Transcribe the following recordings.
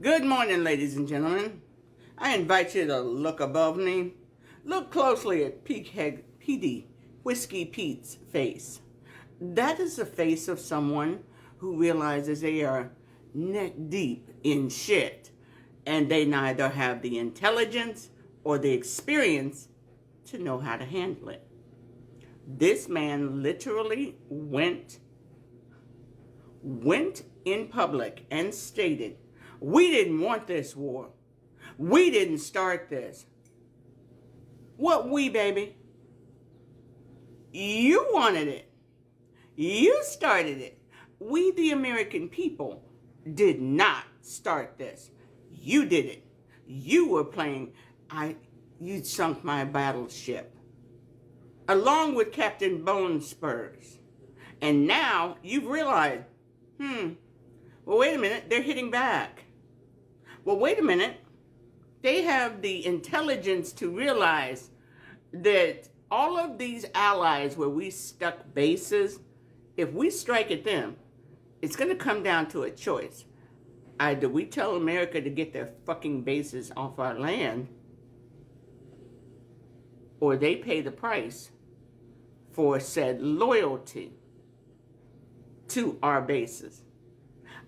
Good morning, ladies and gentlemen. I invite you to look above me. Look closely at PD, Whiskey Pete's face. That is the face of someone who realizes they are neck deep in shit and they neither have the intelligence or the experience to know how to handle it. This man literally went in public and stated, "We didn't want this war. We didn't start this." What we, baby? You wanted it. You started it. We, the American people, did not start this. You did it. You were playing, you sunk my battleship, along with Captain Bone Spurs. And now you've realized, well, wait a minute, they're hitting back. Well, wait a minute. They have the intelligence to realize that all of these allies where we stuck bases, if we strike at them, it's going to come down to a choice. Either we tell America to get their fucking bases off our land, or they pay the price for said loyalty to our bases.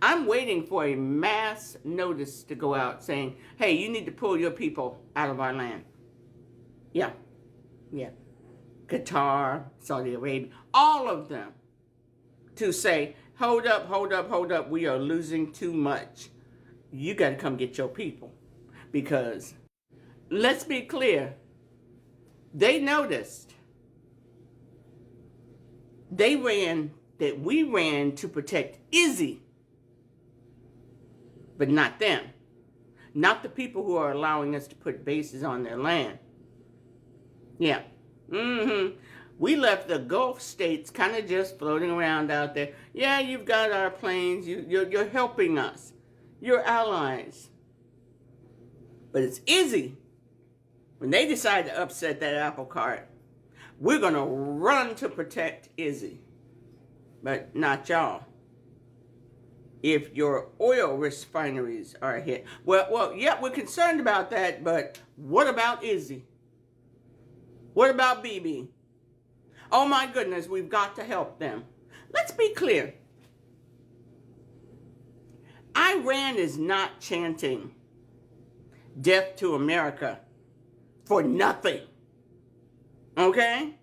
I'm waiting for a mass notice to go out saying, hey, you need to pull your people out of our land. Yeah. Qatar, Saudi Arabia, all of them to say, hold up, we are losing too much. You got to come get your people. Because, let's be clear, they noticed. We ran to protect Izzy, but not them. Not the people who are allowing us to put bases on their land. Yeah. We left the Gulf states kind of just floating around out there. Yeah, you've got our planes. You're helping us. You're allies. But it's Izzy. When they decide to upset that apple cart, we're going to run to protect Izzy. But not y'all. If your oil refineries are hit. Well, yeah, we're concerned about that, but what about Izzy? What about BB? Oh my goodness, we've got to help them. Let's be clear. Iran is not chanting death to America for nothing. Okay?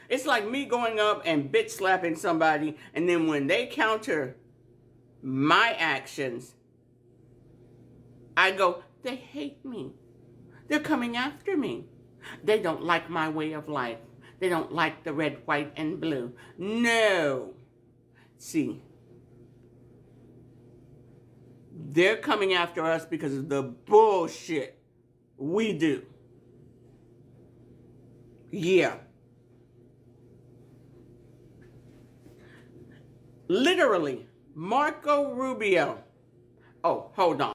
It's like me going up and bitch slapping somebody, and then when they counter my actions, I go, they hate me. They're coming after me. They don't like my way of life. They don't like the red, white, and blue. No. See, they're coming after us because of the bullshit we do. Yeah. Literally, Marco Rubio. Oh, hold on.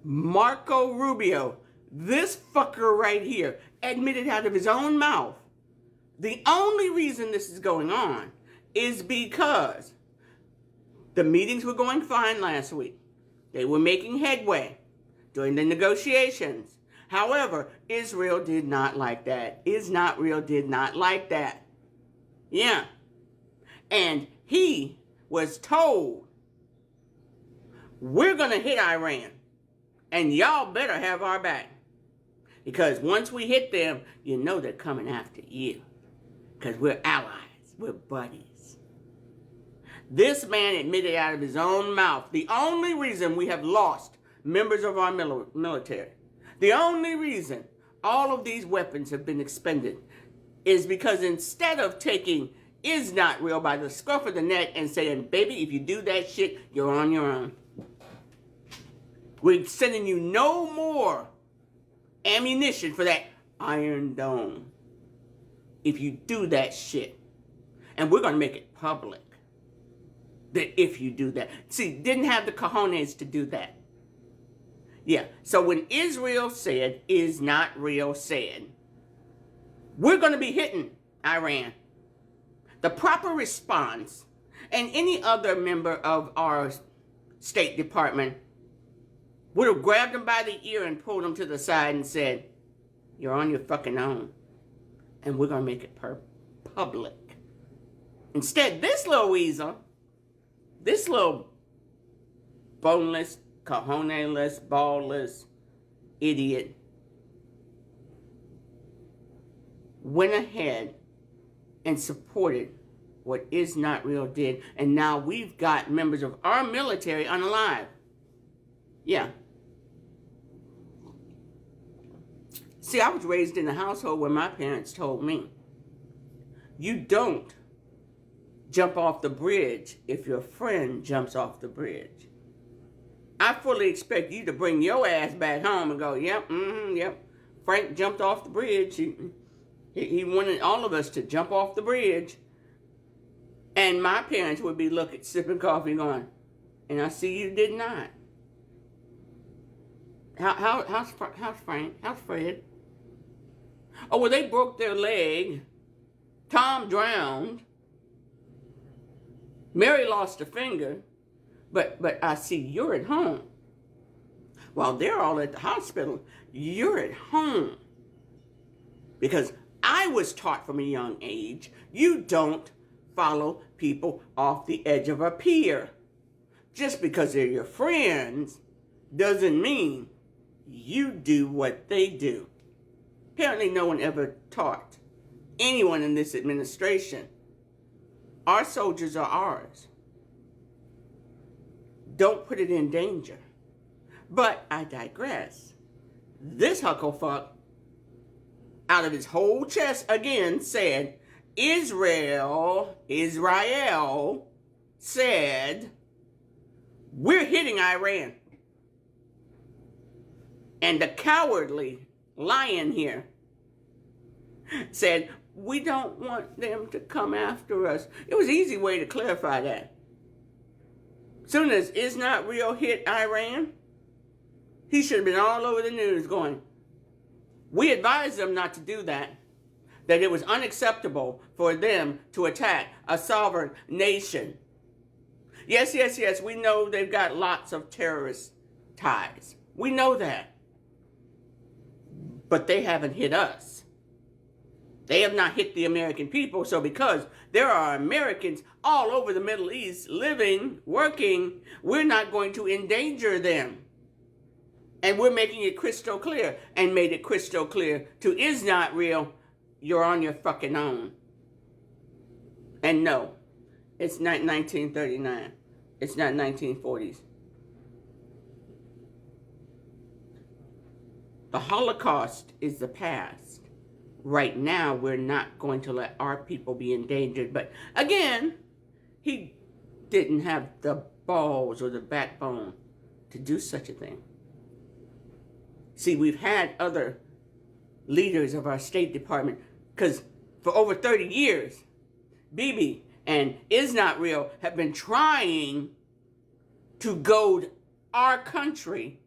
Marco Rubio, this fucker right here, admitted out of his own mouth, the only reason this is going on is because the meetings were going fine last week. They were making headway during the negotiations. However, Israel did not like that. Israel did not like that. Yeah. And he was told, we're going to hit Iran, and y'all better have our back. Because once we hit them, you know they're coming after you. Because we're allies. We're buddies. This man admitted out of his own mouth, the only reason we have lost members of our military, the only reason all of these weapons have been expended is because instead of taking is not real by the scruff of the neck and saying, baby, if you do that shit, you're on your own. We're sending you no more ammunition for that Iron Dome if you do that shit. And we're going to make it public that if you do that. See, didn't have the cojones to do that. Yeah, so when Israel said, is not real said, we're going to be hitting Iran. The proper response, and any other member of our State Department would have grabbed him by the ear and pulled him to the side and said, you're on your fucking own. And we're going to make it public. Instead, this little weasel, this little boneless, cojones-less, ballless idiot went ahead and supported what Is Not Real did. And now we've got members of our military unalive. Yeah. See, I was raised in a household where my parents told me, you don't jump off the bridge if your friend jumps off the bridge. I fully expect you to bring your ass back home and go, yep, yep. Frank jumped off the bridge. He wanted all of us to jump off the bridge. And my parents would be looking, sipping coffee going, and I see you did not. How's Frank? How's Fred? Oh, well, they broke their leg. Tom drowned. Mary lost a finger. But I see you're at home. While they're all at the hospital, you're at home. Because I was taught from a young age, you don't follow people off the edge of a pier. Just because they're your friends doesn't mean you do what they do. Apparently no one ever taught anyone in this administration. Our soldiers are ours. Don't put it in danger. But I digress. This hucklefuck, out of his whole chest again, said, Israel said, we're hitting Iran. And the cowardly lion here said, we don't want them to come after us. It was an easy way to clarify that. Soon as Is Not Real hit Iran, he should have been all over the news going, we advised them not to do that it was unacceptable for them to attack a sovereign nation. Yes, we know they've got lots of terrorist ties. We know that. But they haven't hit us. They have not hit the American people. So because there are Americans all over the Middle East living, working, we're not going to endanger them. And we're making it crystal clear, and made it crystal clear to Is Not Real, you're on your fucking own. And no, it's not 1939. It's not 1940s. The Holocaust is the past. Right now, we're not going to let our people be endangered. But again, he didn't have the balls or the backbone to do such a thing. See, we've had other leaders of our State Department, because for over 30 years, Bibi and Is Not Real have been trying to goad our country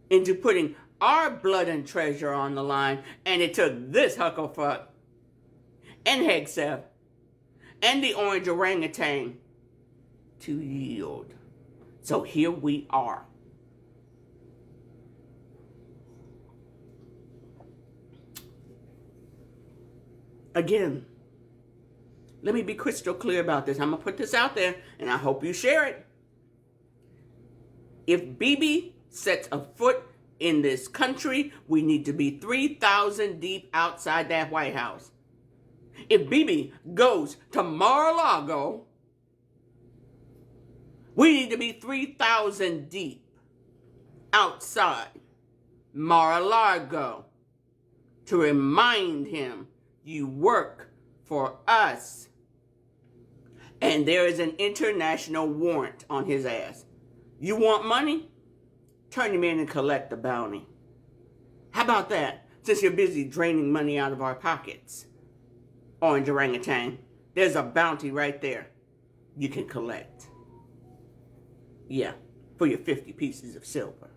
into putting our blood and treasure on the line, and it took this hucklefuck and Hegseth and the orange orangutan to yield. So here we are. Again, let me be crystal clear about this. I'm going to put this out there, and I hope you share it. If Bibi sets a foot in this country, we need to be 3,000 deep outside that White House. If Bibi goes to Mar-a-Lago, we need to be 3,000 deep outside Mar-a-Lago to remind him, you work for us. And there is an international warrant on his ass. You want money? Turn him in and collect the bounty. How about that? Since you're busy draining money out of our pockets, orange orangutan, there's a bounty right there you can collect. Yeah, for your 50 pieces of silver.